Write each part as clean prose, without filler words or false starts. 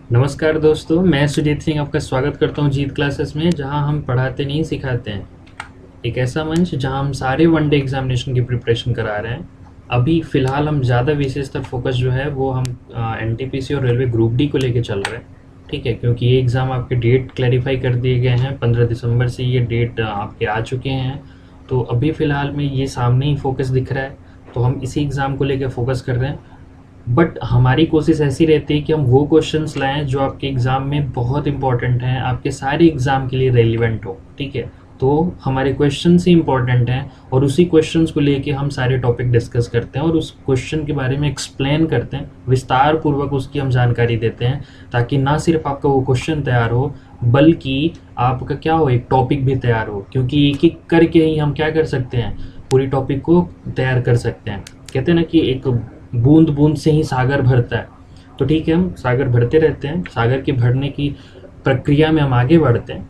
नमस्कार दोस्तों, मैं सुजीत सिंह आपका स्वागत करता हूं जीत क्लासेस में, जहां हम पढ़ाते नहीं सिखाते हैं। एक ऐसा मंच जहां हम सारे वनडे एग्जामिनेशन की प्रिपरेशन करा रहे हैं। अभी फ़िलहाल हम ज़्यादा विशेषतर फोकस जो है वो हम एनटीपीसी और रेलवे ग्रुप डी को लेके चल रहे हैं। ठीक है, क्योंकि ये एग्ज़ाम आपके डेट क्लैरिफाई कर दिए गए हैं। 15 दिसंबर से ये डेट आपके आ चुके हैं। तो अभी फ़िलहाल में ये सामने ही फोकस दिख रहा है, तो हम इसी एग्ज़ाम को लेकर फोकस कर रहे हैं। बट हमारी कोशिश ऐसी रहती है कि हम वो क्वेश्चंस लाएं जो आपके एग्ज़ाम में बहुत इंपॉर्टेंट हैं, आपके सारे एग्ज़ाम के लिए रेलिवेंट हो। ठीक है, तो हमारे क्वेश्चंस ही इंपॉर्टेंट हैं और उसी क्वेश्चंस को लेके हम सारे टॉपिक डिस्कस करते हैं और उस क्वेश्चन के बारे में एक्सप्लेन करते हैं, विस्तार पूर्वक उसकी हम जानकारी देते हैं, ताकि ना सिर्फ आपका वो क्वेश्चन तैयार हो बल्कि आपका क्या हो, एक टॉपिक भी तैयार हो। क्योंकि एक एक करके ही हम क्या कर सकते हैं, पूरी टॉपिक को तैयार कर सकते हैं। कहते हैं ना कि एक बूंद बूंद से ही सागर भरता है। तो ठीक है, हम सागर भरते रहते हैं। सागर के भरने की प्रक्रिया में हम आगे बढ़ते हैं।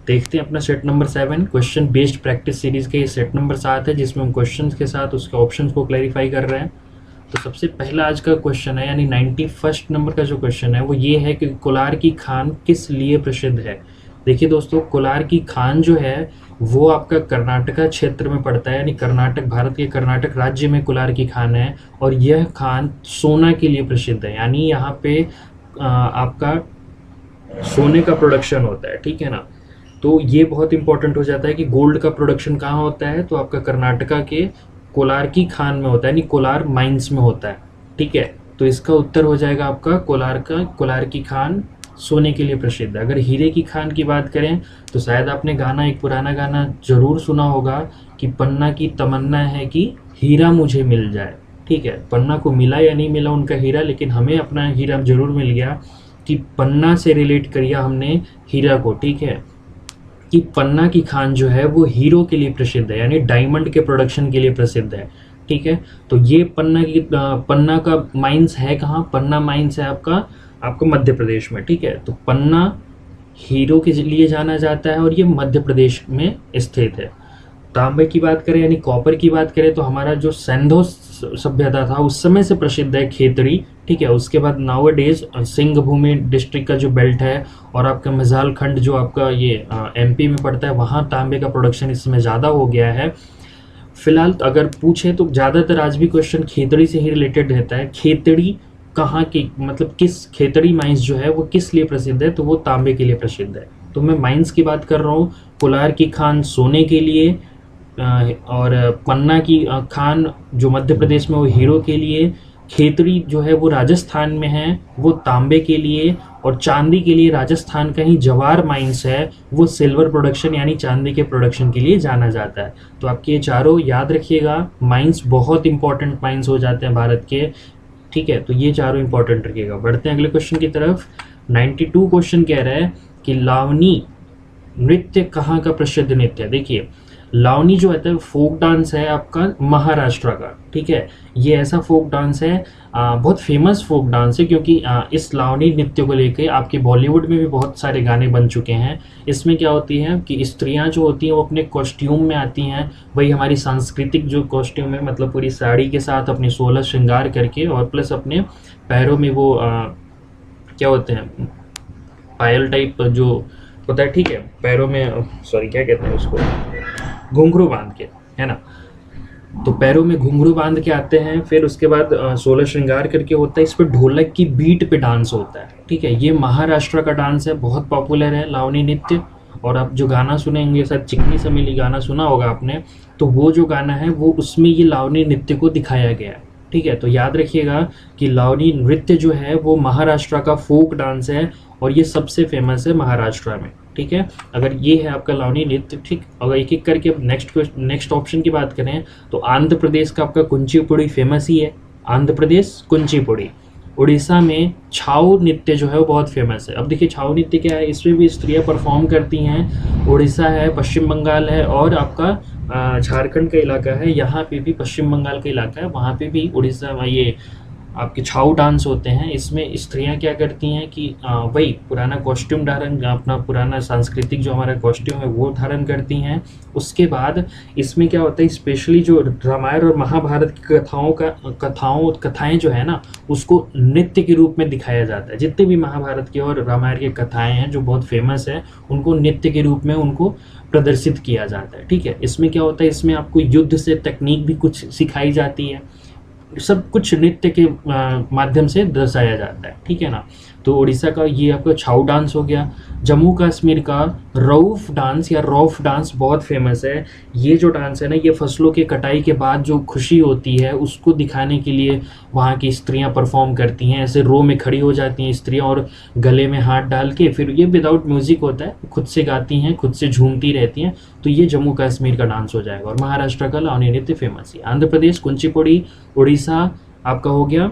देखते हैं अपना set number 7 question based practice series के ये सेट नंबर 7 है, जिसमें हम क्वेश्चन के साथ उसके ऑप्शंस को क्लैरिफाई कर रहे हैं। तो सबसे पहला आज का क्वेश्चन है, यानी 91st नंबर का जो क्वेश्चन है वो ये है कि कोलार की खान किस लिए प्रसिद्ध है। देखिए दोस्तों, कोलार की खान जो है वो आपका कर्नाटका क्षेत्र में पड़ता है, यानी कर्नाटक, भारत के कर्नाटक राज्य में कोलार की खान है। और यह खान सोना के लिए प्रसिद्ध है, यानी यहाँ पे आपका सोने का प्रोडक्शन होता है। ठीक है ना, तो ये बहुत इंपॉर्टेंट हो जाता है कि गोल्ड का प्रोडक्शन कहाँ होता है, तो आपका कर्नाटका के कोलार की खान में होता है, यानी कोलार माइंस में होता है। ठीक है, तो इसका उत्तर हो जाएगा आपका कोलार की खान सोने के लिए प्रसिद्ध है। अगर हीरे की खान की बात करें तो शायद आपने गाना, एक पुराना गाना जरूर सुना होगा कि पन्ना की तमन्ना है कि हीरा मुझे मिल जाए। ठीक है, पन्ना को मिला या नहीं मिला उनका हीरा, लेकिन हमें अपना हीरा जरूर मिल गया। कि पन्ना से रिलेट किया हमने हीरा को। ठीक है, कि पन्ना की खान जो है वो हीरो के लिए प्रसिद्ध है, यानी डायमंड के प्रोडक्शन के लिए प्रसिद्ध है। ठीक है, तो ये पन्ना का माइंस है कहाँ, पन्ना माइंस है आपका आपको मध्य प्रदेश में। ठीक है, तो पन्ना हीरो के लिए जाना जाता है और ये मध्य प्रदेश में स्थित है। तांबे की बात करें यानी कॉपर की बात करें तो हमारा जो सैंधो सभ्यता था उस समय से प्रसिद्ध है खेतड़ी। ठीक है, उसके बाद नाउ डेज सिंह भूमि डिस्ट्रिक्ट का जो बेल्ट है और आपका मिजाल खंड जो आपका ये एमपी में पड़ता है, वहाँ तांबे का प्रोडक्शन इस समय ज़्यादा हो गया है। फिलहाल अगर पूछे तो ज़्यादातर आज भी क्वेश्चन खेतड़ी से ही रिलेटेड रहता है। खेतड़ी कहाँ की, मतलब किस खेतड़ी माइंस जो है वो किस लिए प्रसिद्ध है, तो वो तांबे के लिए प्रसिद्ध है। तो मैं माइंस की बात कर रहा हूँ। कोलार की खान सोने के लिए और पन्ना की खान जो मध्य प्रदेश में वो हीरो के लिए, खेतड़ी जो है वो राजस्थान में है वो तांबे के लिए, और चांदी के लिए राजस्थान का ही जवार माइंस है वो सिल्वर प्रोडक्शन यानी चांदी के प्रोडक्शन के लिए जाना जाता है। तो आपके ये चारों याद रखिएगा, माइंस बहुत इंपॉर्टेंट माइंस हो जाते हैं भारत के। ठीक है, तो ये चारों इंपॉर्टेंट रखिएगा। बढ़ते हैं अगले क्वेश्चन की तरफ। 92 क्वेश्चन कह रहा है कि लावनी नृत्य कहाँ का प्रसिद्ध नृत्य है। देखिए, लावनी जो है फोक डांस है आपका महाराष्ट्र का। ठीक है, ये ऐसा फोक डांस है, बहुत फेमस फोक डांस है, क्योंकि इस लावनी नृत्य को लेके आपके बॉलीवुड में भी बहुत सारे गाने बन चुके हैं। इसमें क्या होती है कि स्त्रियां जो होती हैं वो अपने कॉस्ट्यूम में आती हैं, वही हमारी सांस्कृतिक जो कॉस्ट्यूम है, मतलब पूरी साड़ी के साथ अपने 16 श्रृंगार करके, और प्लस अपने पैरों में वो क्या होते हैं, पायल टाइप जो होता है। ठीक है, पैरों में सॉरी क्या कहते हैं उसको, घुंघरू बांध के, है ना। तो पैरों में घुंघरू बांध के आते हैं, फिर उसके बाद 16 श्रृंगार करके होता है। इस पर ढोलक की बीट पे डांस होता है। ठीक है, ये महाराष्ट्र का डांस है, बहुत पॉपुलर है लावनी नृत्य। और आप जो गाना सुनेंगे, शायद चिकनी समेली गाना सुना होगा आपने, तो वो जो गाना है वो उसमें ये लावनी नृत्य को दिखाया गया है। ठीक है, तो याद रखिएगा कि लावनी नृत्य जो है वो महाराष्ट्र का फोक डांस है और ये सबसे फेमस है महाराष्ट्र में। ठीक है, अगर ये है आपका लावनी नृत्य। ठीक, अगर एक एक करके नेक्स्ट ऑप्शन की बात करें तो आंध्र प्रदेश का आपका कुंचिपुड़ी फेमस ही है, आंध्र प्रदेश कुंचिपुड़ी। उड़ीसा में छाऊ नृत्य जो है वो बहुत फेमस है। अब देखिए छाऊ नृत्य क्या है, इसमें भी स्त्रियां परफॉर्म करती हैं। उड़ीसा है, पश्चिम बंगाल है, और आपका झारखंड का इलाका है, यहाँ पे भी पश्चिम बंगाल का इलाका है, वहाँ पे भी उड़ीसा ये आपके छाऊ डांस होते हैं। इसमें स्त्रियां क्या करती हैं कि वही पुराना कॉस्ट्यूम धारण, अपना पुराना सांस्कृतिक जो हमारा कॉस्ट्यूम है वो धारण करती हैं। उसके बाद इसमें क्या होता है, स्पेशली जो रामायण और महाभारत की कथाएं जो है ना, उसको नृत्य के रूप में दिखाया जाता है। जितने भी महाभारत की और रामायण की कथाएं हैं जो बहुत फेमस है, उनको नृत्य के रूप में उनको प्रदर्शित किया जाता है। ठीक है, इसमें क्या होता है, इसमें आपको युद्ध से तकनीक भी कुछ सिखाई जाती है, सब कुछ नृत्य के माध्यम से दर्शाया जाता है। ठीक है ना। तो उड़ीसा का ये आपका छाऊ डांस हो गया। जम्मू कश्मीर का रऊफ डांस या रौफ डांस बहुत फेमस है। ये जो डांस है ना, ये फसलों के कटाई के बाद जो खुशी होती है उसको दिखाने के लिए वहाँ की स्त्रियाँ परफॉर्म करती हैं। ऐसे रो में खड़ी हो जाती हैं स्त्रियाँ और गले में हाथ डाल के, फिर ये विदाउट म्यूजिक होता है, खुद से गाती हैं, खुद से झूमती रहती हैं। तो ये जम्मू कश्मीर का डांस हो जाएगा। और महाराष्ट्र का लावनी नृत्य फेमस है। आंध्र प्रदेश कुचिपुड़ी, उड़ीसा आपका हो गया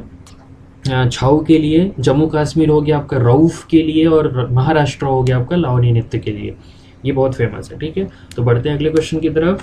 छाऊ के लिए, जम्मू कश्मीर हो गया आपका रऊफ के लिए, और महाराष्ट्र हो गया आपका लावनी नृत्य के लिए। ये बहुत फेमस है। ठीक है, तो बढ़ते हैं अगले क्वेश्चन की तरफ।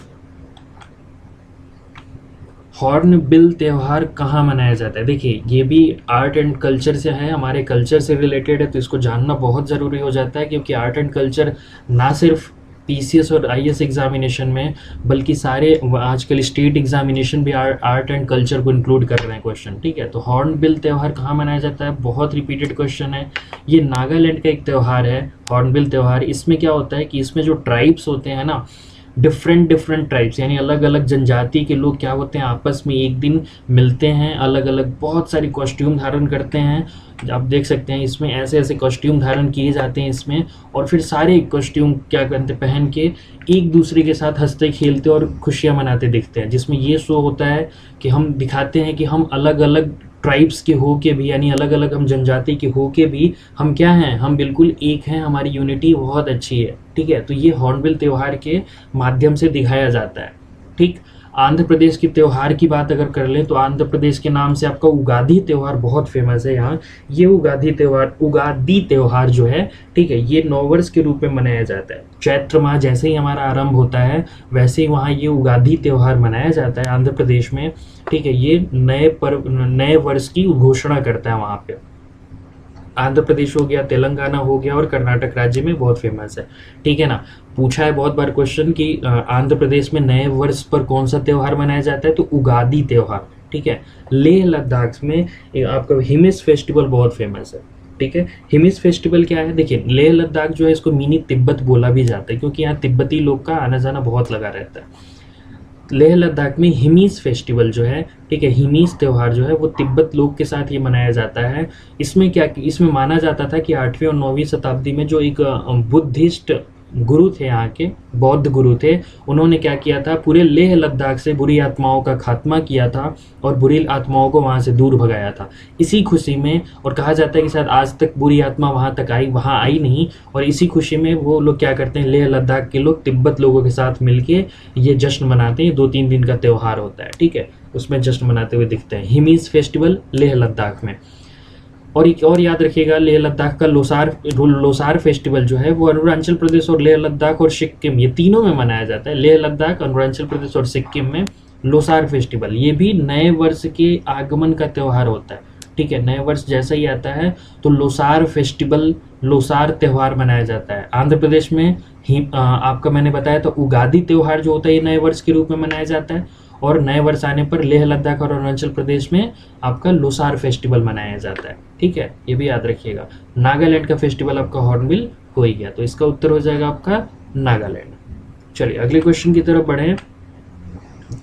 हॉर्नबिल त्यौहार कहाँ मनाया जाता है? देखिए, ये भी आर्ट एंड कल्चर से है, हमारे कल्चर से रिलेटेड है, तो इसको जानना बहुत ज़रूरी हो जाता है, क्योंकि आर्ट एंड कल्चर ना सिर्फ पीसीएस और आईएएस एग्जामिनेशन में, बल्कि सारे आजकल स्टेट एग्जामिनेशन भी आर्ट एंड कल्चर को इंक्लूड कर रहे हैं क्वेश्चन। ठीक है, तो हॉर्नबिल त्यौहार कहाँ मनाया जाता है? बहुत रिपीटेड क्वेश्चन है। ये नागालैंड का एक त्यौहार है हॉर्नबिल त्यौहार। इसमें क्या होता है कि इसमें जो ट्राइब्स होते हैं ना, डिफरेंट ट्राइब्स, यानी अलग अलग जनजाति के लोग क्या होते हैं, आपस में एक दिन मिलते हैं, अलग अलग बहुत सारी कॉस्ट्यूम धारण करते हैं। आप देख सकते हैं इसमें ऐसे ऐसे कॉस्ट्यूम धारण किए जाते हैं इसमें, और फिर सारे कॉस्ट्यूम क्या करते हैं, पहन के एक दूसरे के साथ हंसते खेलते और खुशियां मनाते दिखते हैं। जिसमें ये शो होता है कि हम दिखाते हैं कि हम अलग अलग ट्राइब्स के हो के भी, यानी अलग अलग हम जनजाति के हो के भी हम क्या हैं, हम बिल्कुल एक हैं, हमारी यूनिटी बहुत अच्छी है। ठीक है, तो ये हॉर्नबिल त्यौहार के माध्यम से दिखाया जाता है। ठीक, आंध्र प्रदेश के त्यौहार की बात अगर कर लें तो आंध्र प्रदेश के नाम से आपका उगादी त्यौहार बहुत फेमस है यहाँ। ये उगादी त्यौहार जो है, ठीक है, ये नववर्ष के रूप में मनाया जाता है। चैत्र माह जैसे ही हमारा आरंभ होता है, वैसे ही वहाँ ये उगादी त्यौहार मनाया जाता है आंध्र प्रदेश में। ठीक है, ये नए वर्ष की घोषणा करता है वहाँ पे। आंध्र प्रदेश हो गया, तेलंगाना हो गया, और कर्नाटक राज्य में बहुत फेमस है। ठीक है ना। पूछा है बहुत बार क्वेश्चन कि आंध्र प्रदेश में नए वर्ष पर कौन सा त्यौहार मनाया जाता है, तो उगादी त्यौहार। ठीक है, लेह लद्दाख में आपका हिमिस फेस्टिवल बहुत फेमस है। ठीक है, हिमिस फेस्टिवल क्या है? देखिए, लेह लद्दाख जो है इसको मिनी तिब्बत बोला भी जाता है, क्योंकि यहाँ तिब्बती लोग का आना जाना बहुत लगा रहता है। लेह लद्दाख में हिमीस फेस्टिवल जो है, ठीक है, हिमीस त्यौहार जो है वो तिब्बत लोग के साथ ये मनाया जाता है। इसमें माना जाता था कि 8वीं और 9वीं शताब्दी में जो एक बुद्धिस्ट गुरु थे, यहाँ के बौद्ध गुरु थे, उन्होंने क्या किया था, पूरे लेह लद्दाख से बुरी आत्माओं का खात्मा किया था और बुरी आत्माओं को वहाँ से दूर भगाया था। इसी खुशी में, और कहा जाता है कि शायद आज तक बुरी आत्मा वहाँ आई नहीं, और इसी खुशी में वो लोग क्या करते हैं, लेह लद्दाख के लोग तिब्बत लोगों के साथ मिलके ये जश्न मनाते हैं। 2-3 दिन का त्यौहार होता है। ठीक है, उसमें जश्न मनाते हुए दिखते हैं। हिमीस फेस्टिवल लेह लद्दाख में। और एक और याद रखिएगा, लेह लद्दाख का लोसार फेस्टिवल जो है वो अरुणाचल प्रदेश और लेह लद्दाख और सिक्किम, ये तीनों में मनाया जाता है। लेह लद्दाख, अरुणाचल प्रदेश और सिक्किम में लोसार फेस्टिवल, ये भी नए वर्ष के आगमन का त्यौहार होता है। ठीक है, नए वर्ष जैसा ही आता है तो लोसार फेस्टिवल, लोसार त्यौहार मनाया जाता है। आंध्र प्रदेश में आपका मैंने बताया तो उगादी त्यौहार जो होता है ये नए वर्ष के रूप में मनाया जाता है, और नए वर्ष आने पर लेह लद्दाख और अरुणाचल प्रदेश में आपका लोसार फेस्टिवल मनाया जाता है। ठीक है, ये भी याद रखिएगा। नागालैंड का फेस्टिवल आपका हॉर्नबिल हो ही गया, तो इसका उत्तर हो जाएगा आपका नागालैंड। चलिए अगले क्वेश्चन की तरफ बढ़े।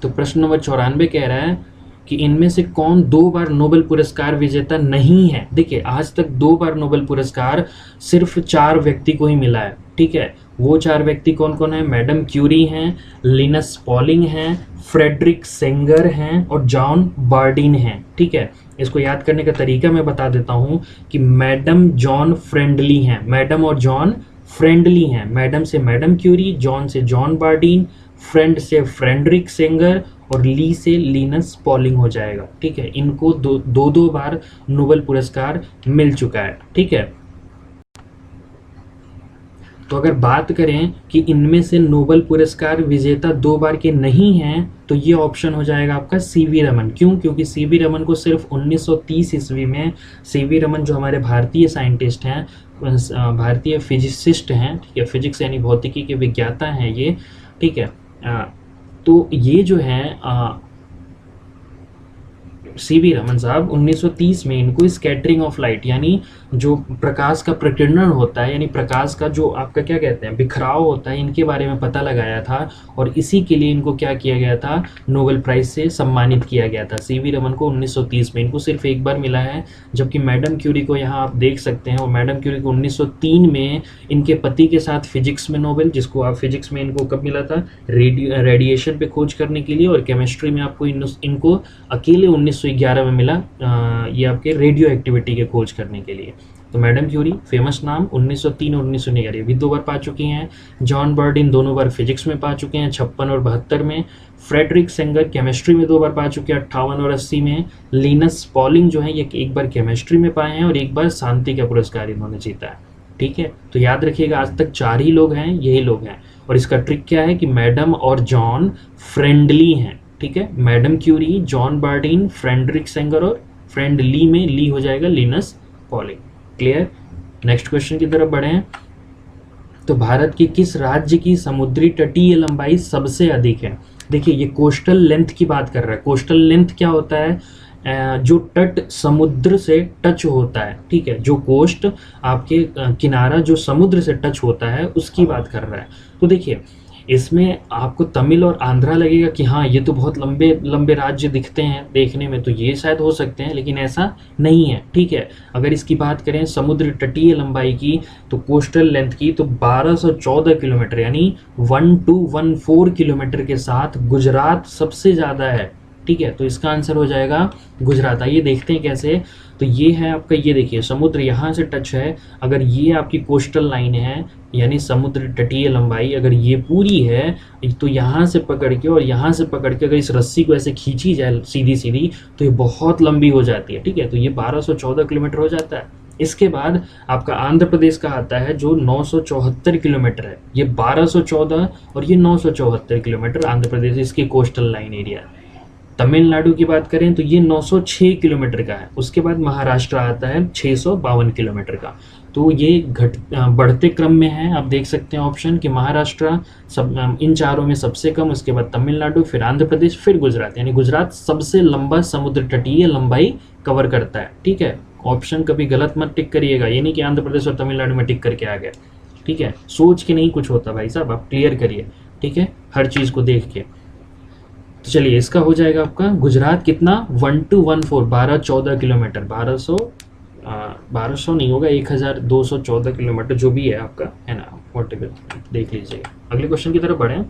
तो प्रश्न नंबर 94 कह रहा है कि इनमें से कौन 2 बार नोबेल पुरस्कार विजेता नहीं है? देखिए, आज तक 2 बार नोबेल पुरस्कार सिर्फ 4 व्यक्ति को ही मिला है। ठीक है, वो 4 व्यक्ति कौन कौन है? मैडम क्यूरी हैं, लिनस पॉलिंग हैं, फ्रेडरिक सेंगर हैं, और जॉन बार्डीन हैं। ठीक है, इसको याद करने का तरीका मैं बता देता हूँ कि मैडम जॉन फ्रेंडली हैं, मैडम और जॉन फ्रेंडली हैं। मैडम से मैडम क्यूरी, जॉन से जॉन बार्डीन, फ्रेंड से फ्रेडरिक सेंगर, और ली से लिनस पॉलिंग हो जाएगा। ठीक है, इनको दो बार नोबेल पुरस्कार मिल चुका है। ठीक है, तो अगर बात करें कि इनमें से नोबेल पुरस्कार विजेता 2 बार के नहीं हैं, तो ये ऑप्शन हो जाएगा आपका सीवी रमन। क्यों? क्योंकि सीवी रमन को सिर्फ 1930 ईस्वी में, सीवी रमन जो हमारे भारतीय साइंटिस्ट हैं, भारतीय फिजिसिस्ट हैं, ठीक है, फिजिक्स यानी भौतिकी के विज्ञाता हैं ये, ठीक है। तो ये जो है सीवी रमन साहब 1930 में इनको स्कैटरिंग ऑफ लाइट यानी जो प्रकाश का प्रकीर्णन होता है, यानी प्रकाश का जो आपका क्या कहते हैं बिखराव होता है, इनके बारे में पता लगाया था और इसी के लिए इनको क्या किया गया था, नोबेल प्राइज से सम्मानित किया गया था। सीवी रमन को 1930 में, इनको सिर्फ एक बार मिला है, जबकि मैडम क्यूरी को यहाँ आप देख सकते हैं, और मैडम क्यूरी को 1903 में इनके पति के साथ फिजिक्स में नोबेल, जिसको आप फिजिक्स में इनको कब मिला था, रेडिएशन पे खोज करने के लिए, और केमिस्ट्री में आपको इनको अकेले 1911 में मिला, ये आपके रेडियो एक्टिविटी के खोज करने के लिए। तो मैडम क्यूरी फेमस नाम 1903 और 1911 भी 2 बार पा चुकी हैं। जॉन बर्डिन दोनों बार फिजिक्स में पा चुके हैं 56 और 72 में। फ्रेडरिक सेंगर केमिस्ट्री में 2 बार पा चुके हैं 58 और 80 में। लिनस पॉलिंग जो है ये एक बार केमिस्ट्री में पाए हैं और एक बार शांति का पुरस्कार इन्होंने जीता है, ठीक है। तो याद रखिएगा आज तक 4 ही लोग हैं, यही लोग हैं। और इसका ट्रिक क्या है कि मैडम और जॉन फ्रेंडली हैं, ठीक है। Madam Curie, John Bardeen, Frederick Sanger, और फ्रेंडली में ली हो जाएगा Linus Pauling. Clear? Next question की तरफ बढ़े। तो भारत के किस राज्य की समुद्री तटीय लंबाई सबसे अधिक है? देखिए ये कोस्टल लेंथ की बात कर रहा है। कोस्टल लेंथ क्या होता है? जो तट समुद्र से टच होता है, ठीक है, जो कोस्ट आपके किनारा जो समुद्र से टच होता है उसकी बात कर रहा है। तो देखिए इसमें आपको तमिल और आंध्रा लगेगा कि हाँ ये तो बहुत लंबे लंबे राज्य दिखते हैं देखने में, तो ये शायद हो सकते हैं, लेकिन ऐसा नहीं है, ठीक है। अगर इसकी बात करें समुद्र तटीय लंबाई की, तो कोस्टल लेंथ की, तो 1214 किलोमीटर यानी 1214 किलोमीटर के साथ गुजरात सबसे ज़्यादा है, ठीक है। तो इसका आंसर हो जाएगा गुजरात। आइए देखते हैं कैसे। तो ये है आपका, ये देखिए समुद्र यहाँ से टच है, अगर ये आपकी कोस्टल लाइन है यानी समुद्र तटीय लंबाई अगर ये पूरी है, तो यहाँ से पकड़ के और यहाँ से पकड़ के अगर इस रस्सी को ऐसे खींची जाए सीधी सीधी तो ये बहुत लंबी हो जाती है, ठीक है। तो ये 1214 किलोमीटर हो जाता है। इसके बाद आपका आंध्र प्रदेश का आता है जो 974 किलोमीटर है। ये 1214 और ये 974 किलोमीटर आंध्र प्रदेश इसकी कोस्टल लाइन एरिया है। तमिलनाडु की बात करें तो ये 906 किलोमीटर का है। उसके बाद महाराष्ट्र आता है 652 किलोमीटर का। तो ये बढ़ते क्रम में है। आप देख सकते हैं ऑप्शन कि महाराष्ट्र सब इन चारों में सबसे कम, उसके बाद तमिलनाडु, फिर आंध्र प्रदेश, फिर गुजरात, यानी गुजरात सबसे लंबा समुद्र तटीय लंबाई कवर करता है, ठीक है। ऑप्शन कभी गलत मत टिक करिएगा, ये नहीं कि आंध्र प्रदेश और तमिलनाडु में टिक करके आ गया, ठीक है। सोच के नहीं कुछ होता भाई साहब, आप क्लियर करिए, ठीक है, हर चीज़ को देख के। तो चलिए इसका हो जाएगा आपका गुजरात कितना 1214 1214 किलोमीटर, 1200 नहीं होगा, 1214 किलोमीटर जो भी है आपका, है ना, वॉटेवर देख लीजिएगा। अगले क्वेश्चन की तरफ बढ़ें।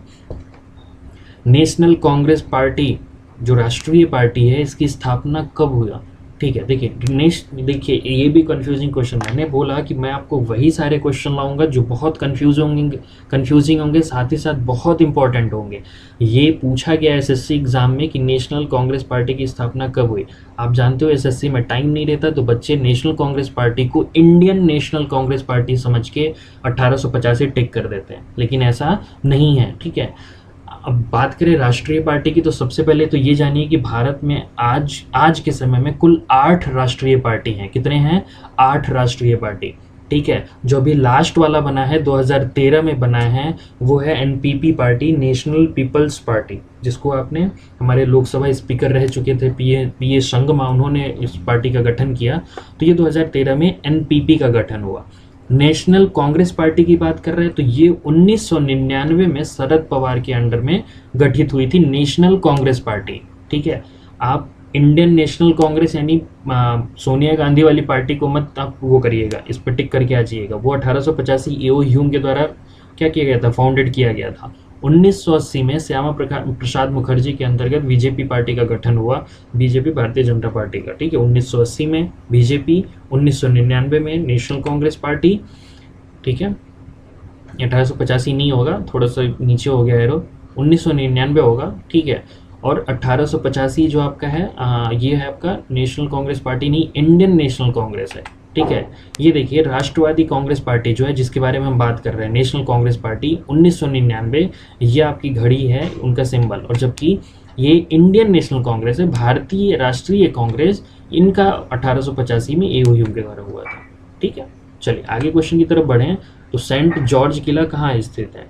नेशनल कांग्रेस पार्टी जो राष्ट्रीय पार्टी है इसकी स्थापना कब हुआ? ठीक है, देखिए ये भी कंफ्यूजिंग क्वेश्चन। मैंने बोला कि मैं आपको वही सारे क्वेश्चन लाऊंगा जो बहुत कंफ्यूजिंग होंगे, साथ ही साथ बहुत इंपॉर्टेंट होंगे। ये पूछा गया एसएससी एग्जाम में कि नेशनल कांग्रेस पार्टी की स्थापना कब हुई। आप जानते हो एसएससी में टाइम नहीं रहता, तो बच्चे नेशनल कांग्रेस पार्टी को इंडियन नेशनल कांग्रेस पार्टी समझ के 1885 टिक कर देते हैं, लेकिन ऐसा नहीं है, ठीक है। अब बात करें राष्ट्रीय पार्टी की, तो सबसे पहले तो ये जानिए कि भारत में आज के समय में कुल 8 राष्ट्रीय पार्टी हैं। कितने हैं? 8 राष्ट्रीय पार्टी, ठीक है। जो अभी लास्ट वाला बना है 2013 में बना है वो है NPP party, national people's party, जिसको आपने हमारे लोकसभा स्पीकर रह चुके थे पीए संगमा, उन्होंने इस पार्टी का गठन किया। तो ये 2013 में एनपीपी का गठन हुआ। नेशनल कांग्रेस पार्टी की बात कर रहे हैं तो ये 1999 में शरद पवार के अंडर में गठित हुई थी नेशनल कांग्रेस पार्टी, ठीक है। आप इंडियन नेशनल कांग्रेस यानी सोनिया गांधी वाली पार्टी को मत आप वो करिएगा, इस पर टिक करके आ जाइएगा। वो 1885 एओ ह्यूम के द्वारा क्या किया गया था, फाउंडेड किया गया था। 1980 में श्यामा प्रसाद मुखर्जी के अंतर्गत बीजेपी पार्टी का गठन हुआ, बीजेपी भारतीय जनता पार्टी का, ठीक है। 1980 में बीजेपी, 1999 में नेशनल कांग्रेस पार्टी, ठीक है। 1885 नहीं होगा, थोड़ा सा नीचे हो गया एरो, 1999 होगा, ठीक है। और 1885 जो आपका है ये है आपका नेशनल कांग्रेस पार्टी नहीं, इंडियन नेशनल कांग्रेस है, ठीक है। ये देखिए राष्ट्रवादी कांग्रेस पार्टी जो है जिसके बारे में हम बात कर रहे हैं, नेशनल कांग्रेस पार्टी 1999, ये आपकी घड़ी है उनका सिंबल। और जबकि ये इंडियन नेशनल कांग्रेस है, भारतीय राष्ट्रीय कांग्रेस, इनका 1885 में एओयू के द्वारा हुआ था। ठीक है, चलिए आगे क्वेश्चन की तरफ बढ़ें। तो सेंट जॉर्ज किला कहाँ स्थित है?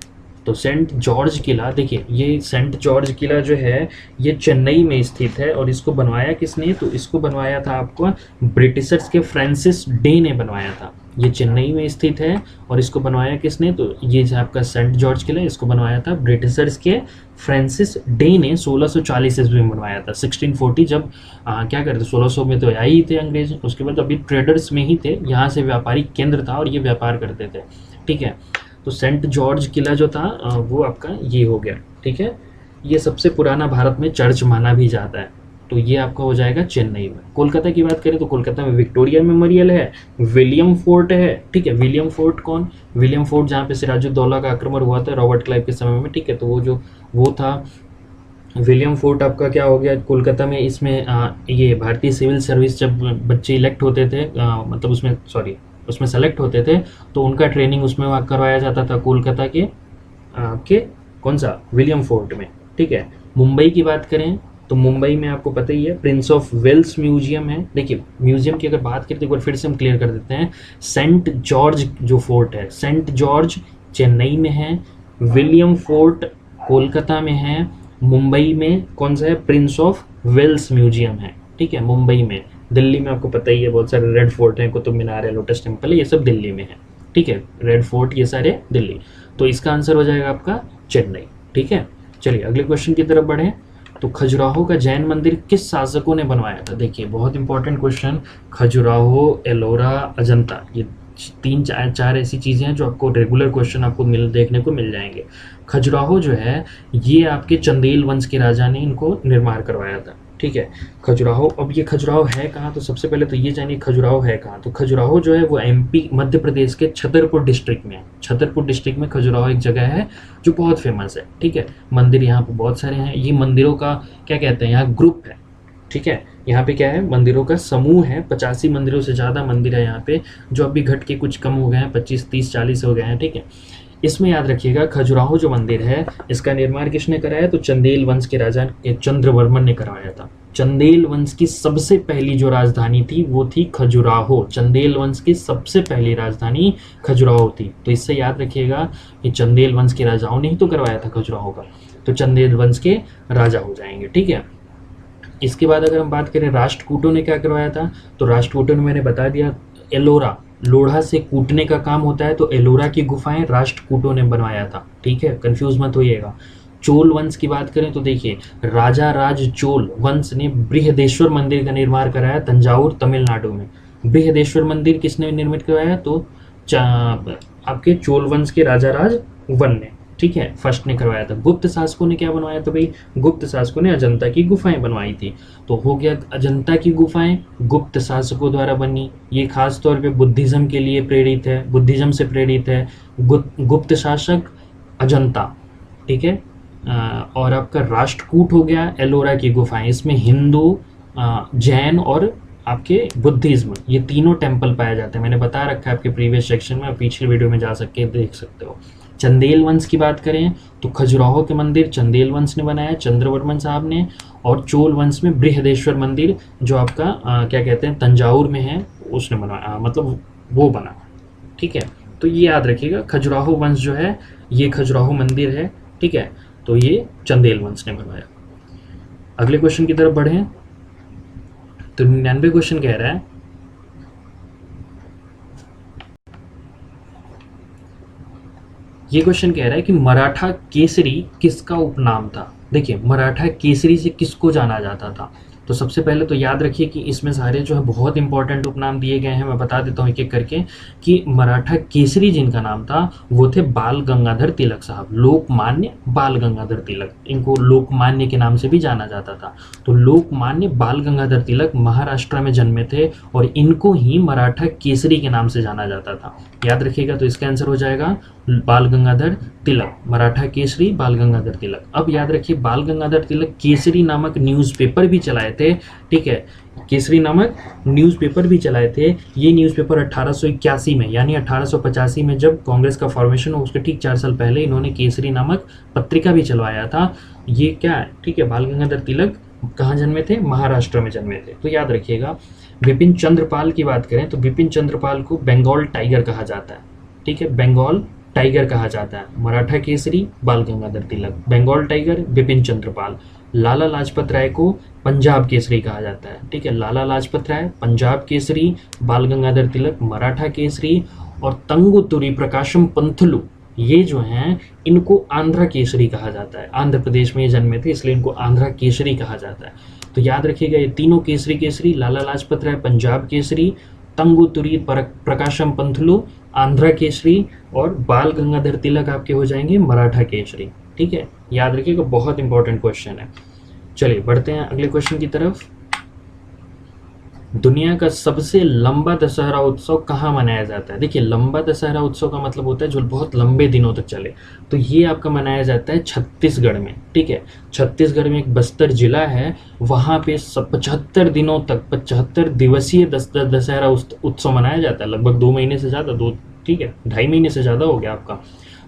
तो सेंट जॉर्ज किला, देखिए ये सेंट जॉर्ज किला जो है ये चेन्नई में स्थित है। और इसको बनवाया किसने? तो इसको बनवाया था आपको ब्रिटिशर्स के फ्रांसिस डे ने बनवाया था। ये चेन्नई में स्थित है और इसको बनवाया किसने? तो ये जो आपका सेंट जॉर्ज किला, इसको बनवाया था ब्रिटिशर्स के फ्रांसिस डे ने 1640 ईस्वी में बनवाया था। 1640 जब क्या करते, 1600 में तो आए ही थे अंग्रेज, उसके बाद अभी ट्रेडर्स में ही थे, यहाँ से व्यापारिक केंद्र था और ये व्यापार करते थे। ठीक है, तो सेंट जॉर्ज किला जो था वो आपका ये हो गया। ठीक है, ये सबसे पुराना भारत में चर्च माना भी जाता है। तो ये आपका हो जाएगा चेन्नई में। कोलकाता की बात करें तो कोलकाता में विक्टोरिया मेमोरियल है, विलियम फोर्ट है। ठीक है, विलियम फोर्ट कौन? विलियम फोर्ट जहाँ पे सिराजुद्दौला का आक्रमण हुआ था रॉबर्ट क्लाइव के समय में। ठीक है, तो वो था विलियम फोर्ट आपका क्या हो गया कोलकाता में। इसमें ये भारतीय सिविल सर्विस जब बच्चे इलेक्ट होते थे, मतलब उसमें सेलेक्ट होते थे, तो उनका ट्रेनिंग उसमें करवाया जाता था कोलकाता के कौन सा? विलियम फोर्ट में। ठीक है, मुंबई की बात करें तो मुंबई में आपको पता ही है प्रिंस ऑफ वेल्स म्यूजियम है। देखिए म्यूजियम की अगर बात करें तो एक बार फिर से हम क्लियर कर देते हैं। सेंट जॉर्ज जो फोर्ट है, सेंट जॉर्ज चेन्नई में है, विलियम फोर्ट कोलकाता में है, मुंबई में कौन सा है? प्रिंस ऑफ वेल्स म्यूजियम है। ठीक है, मुंबई में। दिल्ली में आपको पता ही है बहुत सारे रेड फोर्ट हैं, कुतुब मीनार है, लोटस टेम्पल है, ये सब दिल्ली में है। ठीक है, रेड फोर्ट ये सारे दिल्ली। तो इसका आंसर हो जाएगा आपका चेन्नई। ठीक है, चलिए अगले क्वेश्चन की तरफ बढ़ें। तो खजुराहो का जैन मंदिर किस शासकों ने बनवाया था? देखिए बहुत इंपॉर्टेंट क्वेश्चन। खजुराहो, एलोरा, अजंता, ये तीन चार ऐसी चीज़ें हैं जो आपको रेगुलर क्वेश्चन आपको देखने को मिल जाएंगे। खजुराहो जो है ये आपके चंदेल वंश के राजा ने इनको निर्माण करवाया था। ठीक है, खजुराहो। अब ये खजुराहो है कहाँ? तो सबसे पहले तो ये जानिए खजुराहो है कहाँ। तो खजुराहो जो है वो एमपी मध्य प्रदेश के छतरपुर डिस्ट्रिक्ट में है। छतरपुर डिस्ट्रिक्ट में खजुराहो एक जगह है जो बहुत फेमस है। ठीक है, मंदिर यहाँ पे बहुत सारे हैं। ये मंदिरों का क्या कहते हैं, यहाँ ग्रुप है। ठीक है, यहाँ पे क्या है? मंदिरों का समूह है। 85 मंदिरों से ज़्यादा मंदिर है यहाँ पे, जो अभी घट के कुछ कम हो गए हैं, 25, 30, 40 हो गए हैं। ठीक है, इसमें याद रखिएगा खजुराहो जो मंदिर है इसका निर्माण किसने कराया? तो चंदेल वंश के राजा चंद्रवर्मन ने करवाया था। चंदेल वंश की सबसे पहली जो राजधानी थी वो थी खजुराहो। चंदेल वंश की सबसे पहली राजधानी खजुराहो थी। तो इससे याद रखिएगा कि चंदेल वंश के राजाओं ने ही तो करवाया था खजुराहो का, तो चंदेल वंश के राजा हो जाएंगे। ठीक है, इसके बाद अगर हम बात करें राष्ट्रकूटों ने क्या करवाया था, तो राष्ट्रकूटों ने मैंने बता दिया एलोरा, लोढ़ा से कूटने का काम होता है, तो एलोरा की गुफाएं राष्ट्रकूटों ने बनवाया था। ठीक है, कंफ्यूज मत होइएगा। चोल वंश की बात करें तो देखिए राजा राज चोल वंश ने बृहदेश्वर मंदिर का निर्माण कराया तंजावुर तमिलनाडु में। बृहदेश्वर मंदिर किसने निर्मित करवाया? तो आपके चोल वंश के राजा राज वन ने। ठीक है, फर्स्ट ने करवाया था। गुप्त शासकों ने क्या बनवाया? तो भाई गुप्त शासकों ने अजंता की गुफाएं बनवाई थी। तो हो गया अजंता की गुफाएं गुप्त शासकों द्वारा बनी। ये खास तौर पे बुद्धिज्म के लिए प्रेरित है, बुद्धिज्म से प्रेरित है गुप्त शासक अजंता। ठीक है, और आपका राष्ट्रकूट हो गया एलोरा की गुफाएं। इसमें हिंदू, जैन और आपके बुद्धिज्म, ये तीनों टेम्पल पाए जाते हैं। मैंने बता रखा है आपके प्रीवियस सेक्शन में, पिछले वीडियो में जा सकते देख सकते हो। चंदेल वंश की बात करें तो खजुराहो के मंदिर चंदेल वंश ने बनाया, चंद्रवर्मन साहब ने। और चोल वंश में बृहदेश्वर मंदिर जो आपका क्या कहते हैं तंजावुर में है, उसने बनवाया, मतलब वो बना। ठीक है, तो ये याद रखिएगा खजुराहो वंश जो है ये खजुराहो मंदिर है। ठीक है, तो ये चंदेल वंश ने बनवाया। अगले क्वेश्चन की तरफ बढ़े तो 99 क्वेश्चन कह रहा है ये क्वेश्चन कह रहा है कि मराठा केसरी किसका उपनाम था। देखिए मराठा केसरी से किसको जाना जाता था? तो सबसे पहले तो याद रखिए कि इसमें सारे जो है बहुत इंपॉर्टेंट उपनाम दिए गए हैं। मैं बता देता हूँ एक एक करके कि मराठा केसरी जिनका नाम था वो थे बाल गंगाधर तिलक साहब, लोकमान्य बाल गंगाधर तिलक। इनको लोकमान्य के नाम से भी जाना जाता था। तो लोकमान्य बाल गंगाधर तिलक महाराष्ट्र में जन्मे थे और इनको ही मराठा केसरी के नाम से जाना जाता था। याद रखिएगा, तो इसका आंसर हो जाएगा बाल गंगाधर तिलक, मराठा केसरी बाल गंगाधर तिलक। अब याद रखिए बाल गंगाधर तिलक केसरी नामक न्यूज़पेपर भी चलाए थे, ठीक है, केसरी नामक न्यूज़पेपर भी चलाए थे। ये न्यूज़पेपर 1881 में यानी 1885 में जब कांग्रेस का फॉर्मेशन हो उसके ठीक 4 साल पहले इन्होंने केसरी नामक पत्रिका भी चलवाया था। ये क्या है, ठीक है, बाल गंगाधर तिलक कहाँ जन्मे थे, महाराष्ट्र में जन्मे थे। तो याद रखिएगा बिपिन चंद्रपाल की बात करें तो बिपिन चंद्रपाल को बंगाल टाइगर कहा जाता है, ठीक है, बंगाल टाइगर कहा जाता है। मराठा केसरी बाल गंगाधर तिलक, बंगाल टाइगर बिपिन चंद्रपाल। लाला लाजपत राय को पंजाब केसरी कहा जाता है, ठीक है, लाला लाजपत राय, पंजाब केसरी, बाल गंगाधर तिलक, मराठा केसरी। और तंगुतुरी प्रकाशम पंथलू ये जो हैं इनको आंध्रा केसरी कहा जाता है। आंध्र प्रदेश में ये जन्मे थे इसलिए इनको आंध्रा केसरी कहा जाता है। तो याद रखिएगा ये तीनों केसरी केसरी, लाला लाजपत राय पंजाब केसरी, तंगुतुरी प्रकाशम पंथलू आंध्रा केसरी, और बाल गंगाधर तिलक आपके हो जाएंगे मराठा केसरी, ठीक है। याद रखिएगा बहुत इंपॉर्टेंट क्वेश्चन है। चलिए बढ़ते हैं अगले क्वेश्चन की तरफ। दुनिया का सबसे लंबा दशहरा उत्सव कहाँ मनाया जाता है? देखिए लंबा दशहरा उत्सव का मतलब होता है जो बहुत लंबे दिनों तक चले। तो ये आपका मनाया जाता है छत्तीसगढ़ में, ठीक है। छत्तीसगढ़ में एक बस्तर जिला है, वहाँ पे 75 दिनों तक 75 दिवसीय दशहरा उत्सव मनाया जाता है। लगभग 2 महीने से ज़्यादा, ठीक है, 2.5 महीने से ज़्यादा हो गया आपका।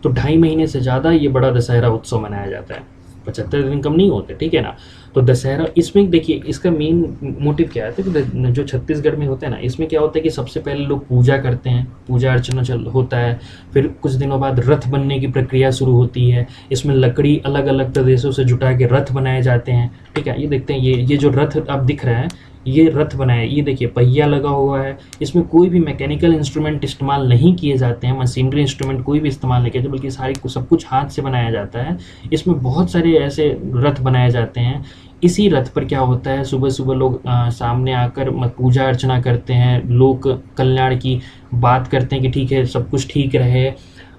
तो 2.5 महीने से ज़्यादा ये बड़ा दशहरा उत्सव मनाया जाता है। 75 दिन कम नहीं होते, ठीक है ना। तो दशहरा इसमें देखिए इसका मेन मोटिव क्या है, तो जो छत्तीसगढ़ में होता है ना, इसमें क्या होता है कि सबसे पहले लोग पूजा करते हैं, पूजा अर्चना होता है, फिर कुछ दिनों बाद रथ बनने की प्रक्रिया शुरू होती है। इसमें लकड़ी अलग अलग प्रदेशों से जुटा के रथ बनाए जाते हैं, ठीक है। ये देखते हैं ये जो रथ आप दिख रहा है ये रथ बनाया, ये देखिए पहिया लगा हुआ है। इसमें कोई भी मैकेनिकल इंस्ट्रूमेंट इस्तेमाल नहीं किए जाते हैं, मशीनरी इंस्ट्रूमेंट कोई भी इस्तेमाल नहीं किया जाता, बल्कि सारी सब कुछ हाथ से बनाया जाता है। इसमें बहुत सारे ऐसे रथ बनाए जाते हैं। इसी रथ पर क्या होता है, सुबह सुबह लोग सामने आकर पूजा अर्चना करते हैं, लोक कल्याण की बात करते हैं कि ठीक है सब कुछ ठीक रहे।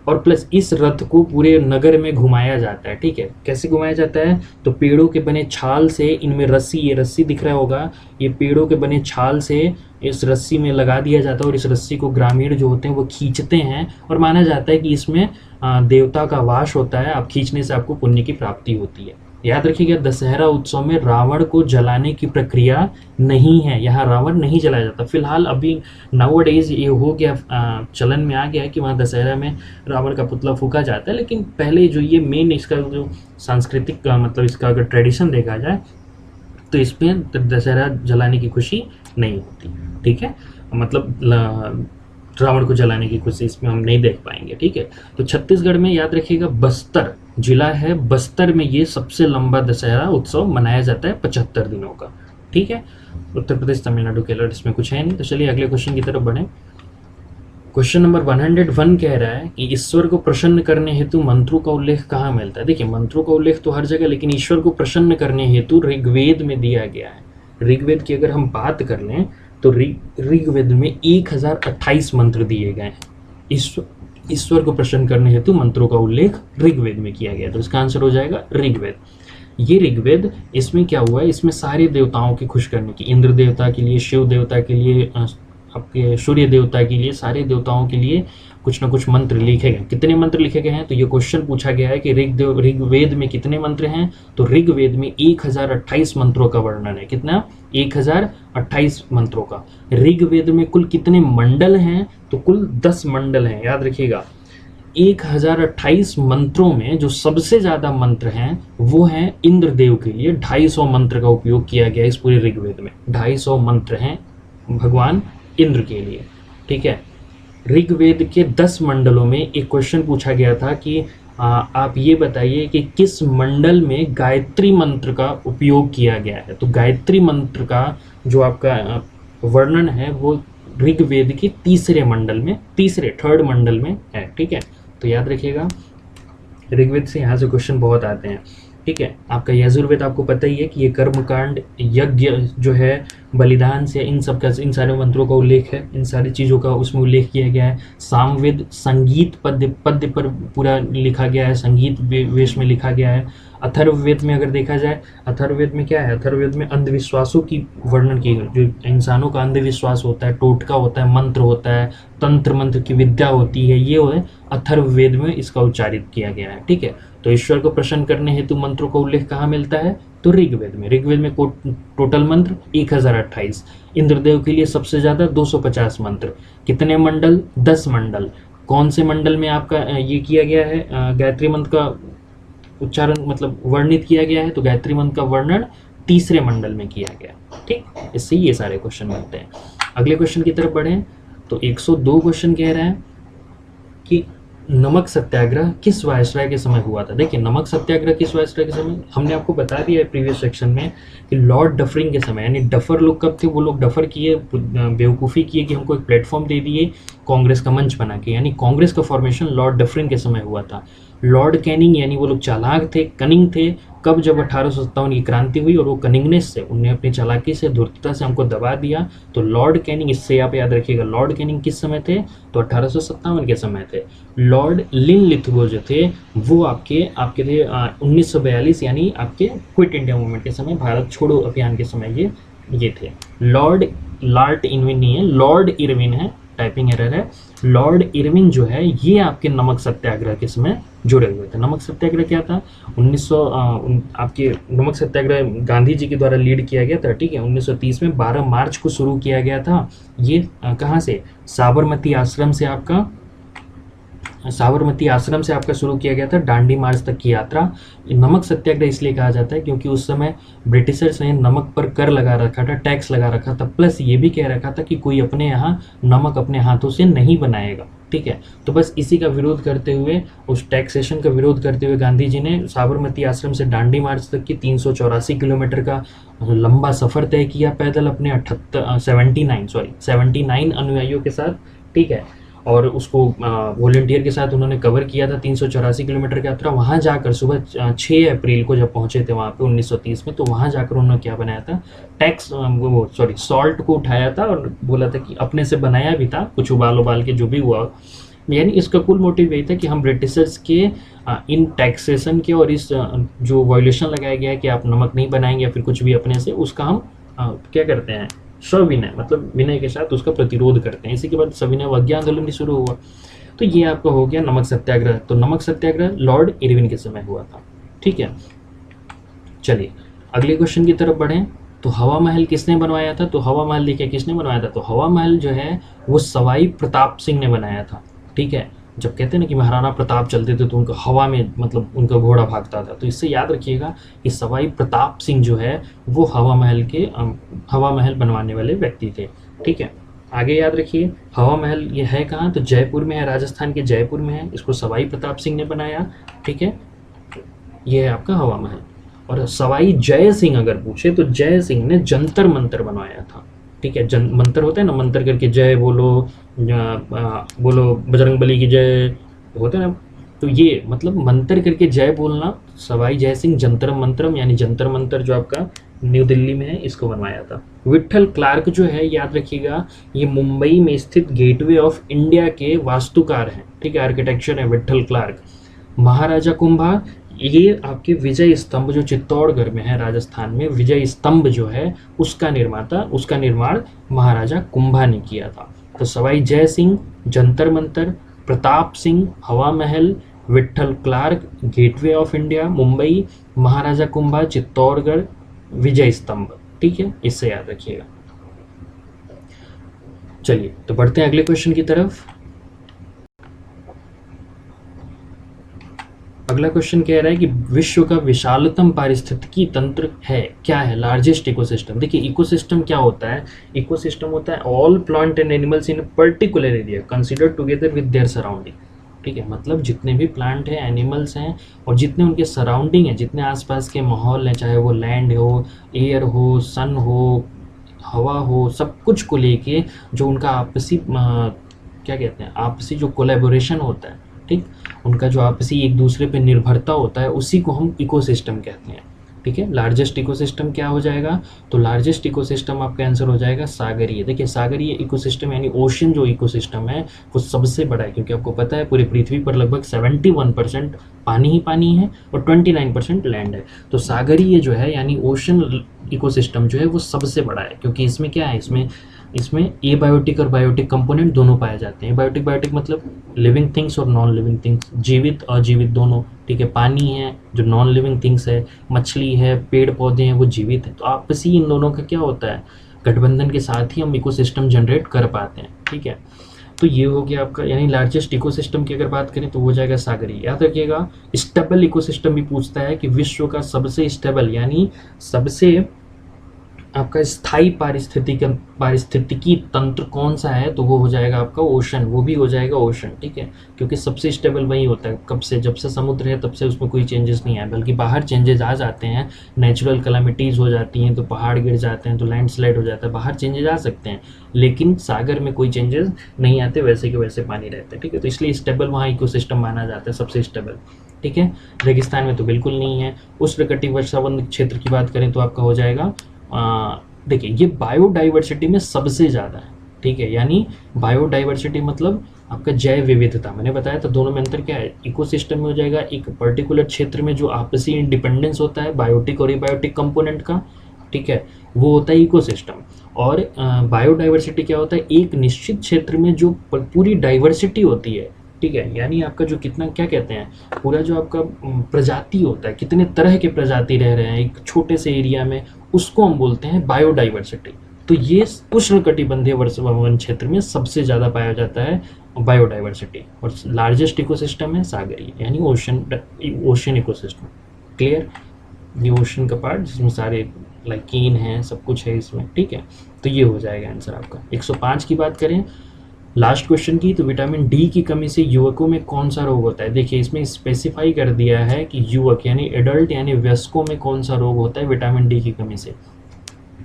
और प्लस इस रथ को पूरे नगर में घुमाया जाता है, ठीक है। कैसे घुमाया जाता है, तो पेड़ों के बने छाल से इनमें रस्सी, ये रस्सी दिख रहा होगा, ये पेड़ों के बने छाल से इस रस्सी में लगा दिया जाता है और इस रस्सी को ग्रामीण जो होते हैं वो खींचते हैं। और माना जाता है कि इसमें देवता का वास होता है, आप खींचने से आपको पुण्य की प्राप्ति होती है। याद रखिएगा दशहरा उत्सव में रावण को जलाने की प्रक्रिया नहीं है, यहाँ रावण नहीं जलाया जाता। फिलहाल अभी नाउ डेज ये हो गया, चलन में आ गया है कि वहाँ दशहरा में रावण का पुतला फूका जाता है, लेकिन पहले जो ये मेन इसका जो सांस्कृतिक मतलब इसका अगर ट्रेडिशन देखा जाए तो इसमें दशहरा जलाने की खुशी नहीं होती, ठीक है। मतलब रावण को जलाने की खुशी इसमें हम नहीं देख पाएंगे, ठीक है। तो छत्तीसगढ़ में याद रखिएगा बस्तर जिला है, बस्तर में ये सबसे लंबा दशहरा उत्सव मनाया जाता है 75 दिनों का, ठीक है। उत्तर प्रदेश तमिलनाडु केरल इसमें कुछ है नहीं। तो चलिए अगले क्वेश्चन की तरफ बढ़ें। क्वेश्चन नंबर 101 कह रहा है कि ईश्वर को प्रसन्न करने हेतु मंत्रों का उल्लेख कहाँ मिलता है? देखिए मंत्रों का उल्लेख तो हर जगह, लेकिन ईश्वर को प्रसन्न करने हेतु ऋग्वेद में दिया गया है। ऋग्वेद की अगर हम बात कर लें तो ऋग्वेद में 1028 मंत्र दिए गए हैं। ईश्वर को प्रसन्न करने हेतु मंत्रों का उल्लेख ऋग्वेद में किया गया, तो इसका आंसर हो जाएगा ऋग्वेद। ये ऋग्वेद, इसमें क्या हुआ है, इसमें सारे देवताओं की खुश करने की, इंद्र देवता के लिए, शिव देवता के लिए, आपके सूर्य देवता के लिए, सारे देवताओं के लिए कुछ ना कुछ मंत्र लिखे गए। कितने मंत्र लिखे गए हैं, तो ये क्वेश्चन पूछा गया है कि ऋग्वेद में कितने मंत्र हैं, तो ऋग्वेद में 1028 मंत्रों का वर्णन है। कितना? 1028 मंत्रों का। ऋग्वेद में कुल कितने मंडल हैं, तो कुल 10 मंडल हैं। याद रखिएगा 1028 मंत्रों में जो सबसे ज्यादा मंत्र हैं वो हैं इंद्रदेव के लिए। 250 मंत्र का उपयोग किया गया इस पूरे ऋग्वेद में। 250 मंत्र हैं भगवान इंद्र के लिए, ठीक है। ऋग्वेद के 10 मंडलों में एक क्वेश्चन पूछा गया था कि आप ये बताइए कि किस मंडल में गायत्री मंत्र का उपयोग किया गया है। तो गायत्री मंत्र का जो आपका वर्णन है वो ऋग्वेद के तीसरे मंडल में, थर्ड मंडल में है, ठीक है। तो याद रखिएगा ऋग्वेद से यहाँ से क्वेश्चन बहुत आते हैं, ठीक है। आपका यजुर्वेद आपको पता ही है कि ये कर्मकांड, यज्ञ जो है, बलिदान से इन सब का, इन सारे मंत्रों का उल्लेख है, इन सारी चीज़ों का उसमें उल्लेख किया गया है। सामवेद संगीत पद्य पर पूरा लिखा गया है, संगीत वेश में लिखा गया है। अथर्ववेद में अगर देखा जाए, अथर्ववेद में क्या है, अथर्ववेद में अंधविश्वासों की वर्णन की गई, जो इंसानों का अंधविश्वास होता है, टोटका होता है, मंत्र होता है, तंत्र मंत्र की विद्या होती है, ये है अथर्ववेद में इसका उच्चारित किया गया है। ठीक है, तो ईश्वर को प्रसन्न करने हेतु मंत्रों का उल्लेख कहाँ मिलता है, तो ऋग्वेद में। ऋग्वेद में टोटल मंत्र 1028, इंद्रदेव के लिए सबसे ज़्यादा 250 मंत्र, कितने मंडल, 10 मंडल। कौन से मंडल में आपका ये किया गया है, गायत्री मंत्र का उच्चारण मतलब वर्णित किया गया है, तो गायत्री मंत्र का वर्णन तीसरे मंडल में किया गया। ठीक, इससे ये सारे क्वेश्चन बनते हैं। अगले क्वेश्चन की तरफ बढ़ें तो 102 क्वेश्चन कह रहा है कि नमक सत्याग्रह किस वायसराय के समय हुआ था। देखिए, नमक सत्याग्रह किस वायसराय के समय, हमने आपको बता दिया है प्रीवियस सेक्शन में कि लॉर्ड डफरिंग के समय, यानी डफर लोग कब थे, वो लोग डफर किए, बेवकूफ़ी किए कि हमको एक प्लेटफॉर्म दे दिए कांग्रेस का मंच बना के, यानी कांग्रेस का फॉर्मेशन लॉर्ड डफरिंग के समय हुआ था। लॉर्ड कैनिंग यानी वो लोग चालाक थे, कनिंग थे, कब, जब 1857 की क्रांति हुई और वो कनिंगनेस से, उनने अपनी चालाकी से, धूर्तता से हमको दबा दिया। तो लॉर्ड कैनिंग, इससे आप याद रखिएगा, लॉर्ड कैनिंग किस समय थे, तो 1857 के समय थे। लॉर्ड लिनलिथगो जो थे वो आपके थे 1942 यानी आपके क्विट इंडिया मूवमेंट के समय, भारत छोड़ो अभियान के समय ये थे। लॉर्ड इरविन नहीं है, लॉर्ड इरविन है, टाइपिंग एरर है। लॉर्ड इरविन जो है ये आपके नमक सत्याग्रह के समय जुड़े हुए थे। नमक सत्याग्रह क्या था, 1900 आपके नमक सत्याग्रह गांधी जी के द्वारा लीड किया गया था। ठीक है, 1930 में 12 मार्च को शुरू किया गया था। ये कहाँ से, साबरमती आश्रम से आपका शुरू किया गया था, डांडी मार्च तक की यात्रा। नमक सत्याग्रह इसलिए कहा जाता है क्योंकि उस समय ब्रिटिशर्स ने नमक पर कर लगा रखा था, टैक्स लगा रखा था, प्लस ये भी कह रखा था कि कोई अपने यहाँ नमक अपने हाथों से नहीं बनाएगा। ठीक है, तो बस इसी का विरोध करते हुए, उस टैक्सेशन का विरोध करते हुए गांधी जी ने साबरमती आश्रम से डांडी मार्च तक की 384 किलोमीटर का लंबा सफ़र तय किया पैदल अपने 79 अनुयायियों के साथ। ठीक है, और उसको वॉलंटियर के साथ उन्होंने कवर किया था 384 किलोमीटर की यात्रा। वहाँ जाकर सुबह 6 अप्रैल को जब पहुँचे थे वहाँ पे 1930 में, तो वहाँ जाकर उन्होंने क्या बनाया था, सॉल्ट को उठाया था और बोला था कि अपने से बनाया भी था, कुछ उबाल के जो भी हुआ, यानी इसका कुल मोटिव यही था कि हम ब्रिटिशर्स के इन टैक्सेशन के और इस जो वायोलेशन लगाया गया है कि आप नमक नहीं बनाएंगे या फिर कुछ भी अपने से, उसका हम क्या करते हैं, सविनय मतलब विनय के साथ उसका प्रतिरोध करते हैं। इसी के बाद सविनय अवज्ञा आंदोलन भी शुरू हुआ। तो ये आपका हो गया नमक सत्याग्रह। तो नमक सत्याग्रह लॉर्ड इरविन के समय हुआ था। ठीक है, चलिए अगले क्वेश्चन की तरफ बढ़ें। तो हवा महल किसने बनवाया था, तो हवा महल देखिए किसने बनवाया था, तो हवा महल जो है वो सवाई प्रताप सिंह ने बनाया था। ठीक है, जब कहते हैं ना कि महाराणा प्रताप चलते थे तो उनका हवा में मतलब उनका घोड़ा भागता था, तो इससे याद रखिएगा कि सवाई प्रताप सिंह जो है वो हवा महल बनवाने वाले व्यक्ति थे। ठीक है, आगे याद रखिए हवा महल ये है कहाँ, तो जयपुर में है, राजस्थान के जयपुर में है। इसको सवाई प्रताप सिंह ने बनाया। ठीक है, ये है आपका हवा महल। और सवाई जय सिंह अगर पूछे तो जय सिंह ने जंतर मंतर बनवाया था। ठीक है, मंत्र होता है ना, मंत्र करके जय बोलो, बोलो बजरंगबली की जय, होता है ना, तो ये मतलब मंत्र करके जय बोलना। सवाई जय सिंह जंतर मंत्रम यानी जंतर मंतर जो आपका न्यू दिल्ली में है, इसको बनवाया था। विट्ठल क्लार्क जो है याद रखिएगा, ये मुंबई में स्थित गेटवे ऑफ इंडिया के वास्तुकार हैं। ठीक है, आर्किटेक्चर है विट्ठल क्लार्क। महाराजा कुंभा, ये आपके विजय स्तंभ जो चित्तौड़गढ़ में है राजस्थान में, विजय स्तंभ जो है उसका निर्माण महाराजा कुंभा ने किया था। तो Sawai Jai Singh Jantar Mantar, Pratap Singh Hawa Mahal, Vitthal Clark gateway of India Mumbai, Maharaja Kumbha Chittorgarh, Vijay Stambh. ठीक है, इससे याद रखिएगा। चलिए तो बढ़ते हैं अगले क्वेश्चन की तरफ। अगला क्वेश्चन कह रहा है कि विश्व का विशालतम पारिस्थितिकी तंत्र है, क्या है, लार्जेस्ट इकोसिस्टम। देखिए इकोसिस्टम क्या होता है, इकोसिस्टम होता है all plant and animals in particular area considered together with their surrounding. ठीक है, मतलब जितने भी प्लांट हैं, एनिमल्स हैं और जितने उनके सराउंडिंग हैं, जितने आसपास के माहौल हैं, चाहे वो लैंड हो, एयर हो, सन हो, हवा हो, सब कुछ को लेके जो उनका आपसी क्या कहते हैं, आपसी जो कोलैबोरेशन होता है, ठीक, उनका जो आपसी एक दूसरे पे निर्भरता होता है, उसी को हम इकोसिस्टम कहते हैं। ठीक है। लार्जेस्ट इकोसिस्टम क्या हो जाएगा, तो लार्जेस्ट इकोसिस्टम आपका आंसर हो जाएगा सागरीय। देखिए सागरीय इकोसिस्टम यानी ओशन जो इकोसिस्टम है वो सबसे बड़ा है, क्योंकि आपको पता है पूरी पृथ्वी पर लगभग 71% पानी ही पानी है और 29% लैंड है। तो सागरीय जो है यानी ओशन इकोसिस्टम जो है वो सबसे बड़ा है, क्योंकि इसमें क्या है, इसमें इसमें एबायोटिक और बायोटिक कंपोनेंट दोनों पाए जाते हैं। बायोटिक बायोटिक मतलब लिविंग थिंग्स और नॉन लिविंग थिंग्स, जीवित अजीवित दोनों, ठीक है। पानी है जो नॉन लिविंग थिंग्स है, मछली है, पेड़ पौधे हैं वो जीवित है। तो आपसी इन दोनों का क्या होता है, गठबंधन के साथ ही हम इकोसिस्टम जनरेट कर पाते हैं, ठीक है। तो ये हो गया आपका, यानी लार्जेस्ट इकोसिस्टम की अगर बात करें तो हो जाएगा सागरीय। याद रखिएगा स्टेबल इकोसिस्टम भी पूछता है कि विश्व का सबसे स्टेबल यानी सबसे आपका स्थायी पारिस्थितिकी तंत्र कौन सा है, तो वो हो जाएगा आपका ओशन, वो भी हो जाएगा ओशन, ठीक है। क्योंकि सबसे स्टेबल वही होता है, कब से, जब से समुद्र है तब से उसमें कोई चेंजेस नहीं आए, बल्कि बाहर चेंजेस आ जाते हैं, नेचुरल कैलामिटीज़ हो जाती हैं तो पहाड़ गिर जाते हैं तो लैंडस्लाइड हो जाता है, बाहर चेंजेस आ सकते हैं, लेकिन सागर में कोई चेंजेस नहीं आते, वैसे के वैसे पानी रहता है, ठीक है। तो इसलिए स्टेबल वहाँ इकोसिस्टम माना जाता है सबसे स्टेबल, ठीक है। रेगिस्तान में तो बिल्कुल नहीं है। उष्णकटिबंधीय क्षेत्र की बात करें तो आपका हो जाएगा, देखिए ये बायोडाइवर्सिटी में सबसे ज़्यादा है, ठीक है। यानी बायोडाइवर्सिटी मतलब आपका जैव विविधता, मैंने बताया था दोनों में अंतर क्या है। इकोसिस्टम में हो जाएगा एक पर्टिकुलर क्षेत्र में जो आपसी इंडिपेंडेंस होता है बायोटिक और एबायोटिक कंपोनेंट का, ठीक है, वो होता है इकोसिस्टम। और बायोडाइवर्सिटी क्या होता है, एक निश्चित क्षेत्र में जो पूरी डाइवर्सिटी होती है, ठीक है। यानी आपका जो कितना क्या कहते हैं, पूरा जो आपका प्रजाति होता है, कितने तरह के प्रजाति रह रहे हैं एक छोटे से एरिया में, उसको हम बोलते हैं बायोडाइवर्सिटी। तो ये उष्णकटिबंधीय वन क्षेत्र में सबसे ज़्यादा पाया जाता है बायोडाइवर्सिटी, और लार्जेस्ट इकोसिस्टम है सागरीय यानी ओशन इकोसिस्टम। क्लियर, ये ओशन का पार्ट जिसमें सारे लाइकीन हैं, सब कुछ है इसमें, ठीक है। तो ये हो जाएगा आंसर आपका। 105 की बात करें लास्ट क्वेश्चन की, तो विटामिन डी की कमी से युवकों में कौन सा रोग होता है। देखिए इसमें स्पेसिफाई कर दिया है कि युवक यानी एडल्ट यानी वयस्कों में कौन सा रोग होता है विटामिन डी की कमी से।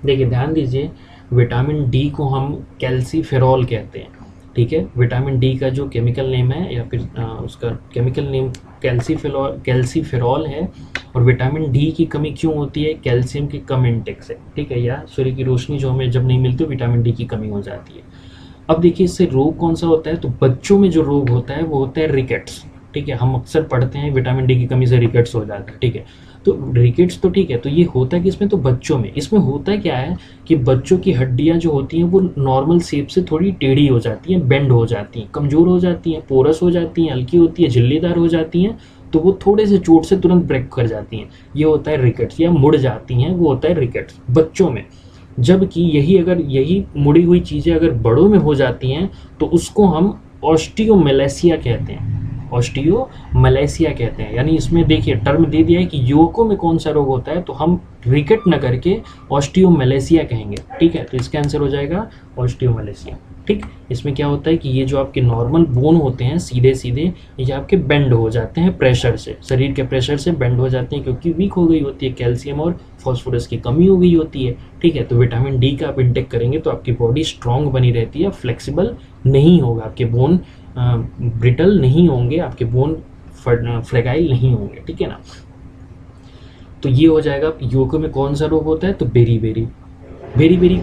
देखिए ध्यान दीजिए, विटामिन डी को हम कैल्सीफेरॉल कहते हैं, ठीक है। विटामिन डी का जो केमिकल नेम है या फिर उसका केमिकल नेम कैल्सीफेरॉल है। और विटामिन डी की कमी क्यों होती है, कैल्शियम की कम इंटेक से, ठीक है, या सूर्य की रोशनी जो हमें जब नहीं मिलती विटामिन डी की कमी हो जाती है। अब देखिए इससे रोग कौन सा होता है, तो बच्चों में जो रोग होता है वो होता है रिकेट्स, ठीक है। हम अक्सर पढ़ते हैं विटामिन डी की कमी से रिकेट्स हो जाता है, ठीक है। तो रिकेट्स तो ठीक है, तो ये होता है कि इसमें तो बच्चों में, इसमें होता क्या है कि बच्चों की हड्डियां जो होती हैं वो नॉर्मल शेप से थोड़ी टेढ़ी हो जाती हैं, बेंड हो जाती हैं, कमज़ोर हो जाती हैं, पोरस हो जाती हैं, हल्की होती है, झिल्लीदार हो जाती हैं, तो वो थोड़े से चोट से तुरंत ब्रेक कर जाती हैं, ये होता है रिकेट्स, या मुड़ जाती हैं, वो होता है रिकेट्स बच्चों में। जबकि यही मुड़ी हुई चीज़ें अगर बड़ों में हो जाती हैं तो उसको हम ऑस्टियोमेलेसिया कहते हैं, ऑस्टियोमेलेसिया कहते हैं। यानी इसमें देखिए टर्म दे दिया है कि युवकों में कौन सा रोग होता है, तो हम रिकेट न करके ऑस्टियोमेलेसिया कहेंगे, ठीक है। तो इसका आंसर हो जाएगा ऑस्टियोमेलेसिया, ठीक। इसमें क्या होता है कि ये जो आपके नॉर्मल बोन होते हैं सीधे सीधे, ये आपके बेंड हो जाते हैं प्रेशर से, शरीर के प्रेशर से बेंड हो जाते हैं, क्योंकि वीक हो गई होती है, कैल्शियम और फास्फोरस की कमी हो गई होती है, ठीक है। तो विटामिन डी का आप इंटेक करेंगे तो आपकी बॉडी स्ट्रांग बनी रहती है, फ्लेक्सिबल नहीं होगा, आपके बोन ब्रिटल नहीं होंगे, आपके बोन फ्रेगाइल नहीं होंगे, ठीक है ना। तो ये हो जाएगा। युवकों में कौन सा रोग होता है, तो बेरी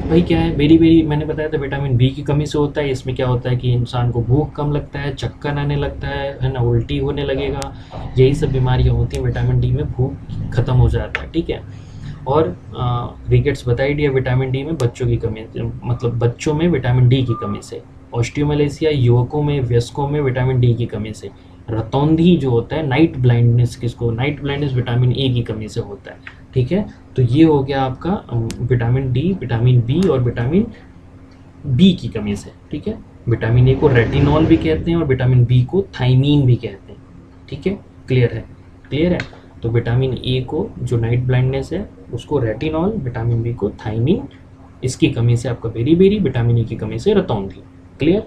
भाई क्या है, बेरी मैंने बताया था विटामिन बी की कमी से होता है। इसमें क्या होता है कि इंसान को भूख कम लगता है, चक्कर आने लगता है ना, उल्टी होने लगेगा, यही सब बीमारियां होती हैं विटामिन डी में, भूख खत्म हो जाता है, ठीक है। और रिकेट्स बता ही दिया विटामिन डी में बच्चों की कमी, मतलब बच्चों में विटामिन डी की कमी से। ऑस्टियोमेलेसिया युवकों में वयस्कों में विटामिन डी की कमी से। रतौंधी जो होता है नाइट ब्लाइंडनेस, किसको, नाइट ब्लाइंडनेस विटामिन ए की कमी से होता है, ठीक है। तो ये हो गया आपका विटामिन डी, विटामिन बी और विटामिन बी की कमी से, ठीक है। विटामिन ए को रेटिनॉल भी कहते हैं और विटामिन बी को थाइमीन भी कहते हैं, ठीक है। क्लियर है। तो विटामिन ए को जो नाइट ब्लाइंडनेस है उसको रेटिनॉल, विटामिन बी को थाइमीन, इसकी कमी से आपका बेरी, विटामिन ए की कमी से रतौंधी। क्लियर।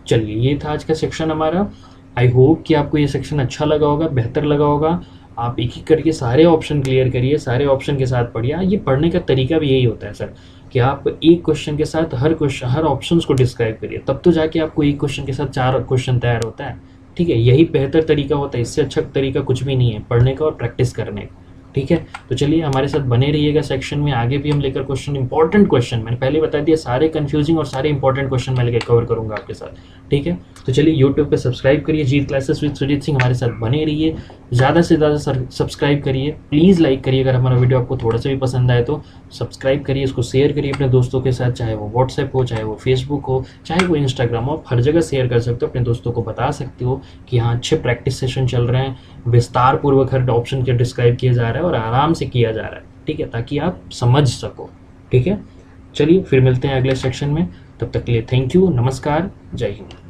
चलिए ये था आज का सेक्शन हमारा। आई होप कि आपको ये सेक्शन अच्छा लगा होगा, बेहतर लगा होगा। आप एक एक करके सारे ऑप्शन क्लियर करिए, सारे ऑप्शन के साथ पढ़िए। ये पढ़ने का तरीका भी यही होता है सर, कि आप एक क्वेश्चन के साथ हर ऑप्शंस को डिस्क्राइब करिए, तब तो जाके आपको एक क्वेश्चन के साथ 4 क्वेश्चन तैयार होता है, ठीक है। यही बेहतर तरीका होता है, इससे अच्छा तरीका कुछ भी नहीं है पढ़ने का और प्रैक्टिस करने का, ठीक है। तो चलिए हमारे साथ बने रहिएगा सेक्शन में, आगे भी हम लेकर क्वेश्चन, इंपॉर्टेंट क्वेश्चन, मैंने पहले बता दिया सारे कंफ्यूजिंग और सारे इंपॉर्टेंट क्वेश्चन मैं लेकर कवर करूंगा आपके साथ, ठीक है। तो चलिए यूट्यूब पे सब्सक्राइब करिए, जीत क्लासेस विद सुजीत सिंह, हमारे साथ बने रहिए, ज़्यादा से ज़्यादा सब्सक्राइब करिए, प्लीज़ लाइक करिए, अगर हमारा वीडियो आपको थोड़ा सा भी पसंद आए तो सब्सक्राइब करिए, इसको शेयर करिए अपने दोस्तों के साथ, चाहे वो व्हाट्सएप हो, चाहे वो फेसबुक हो, चाहे वो इंस्टाग्राम हो, आप हर जगह शेयर कर सकते हो, अपने दोस्तों को बता सकते हो कि हाँ अच्छे प्रैक्टिस सेशन चल रहे हैं, विस्तार पूर्वक हर ऑप्शन के डिस्क्राइब किया जा रहा है और आराम से किया जा रहा है, ठीक है, ताकि आप समझ सको, ठीक है। चलिए फिर मिलते हैं अगले सेक्शन में, तब तक के लिए थैंक यू, नमस्कार, जय हिंद।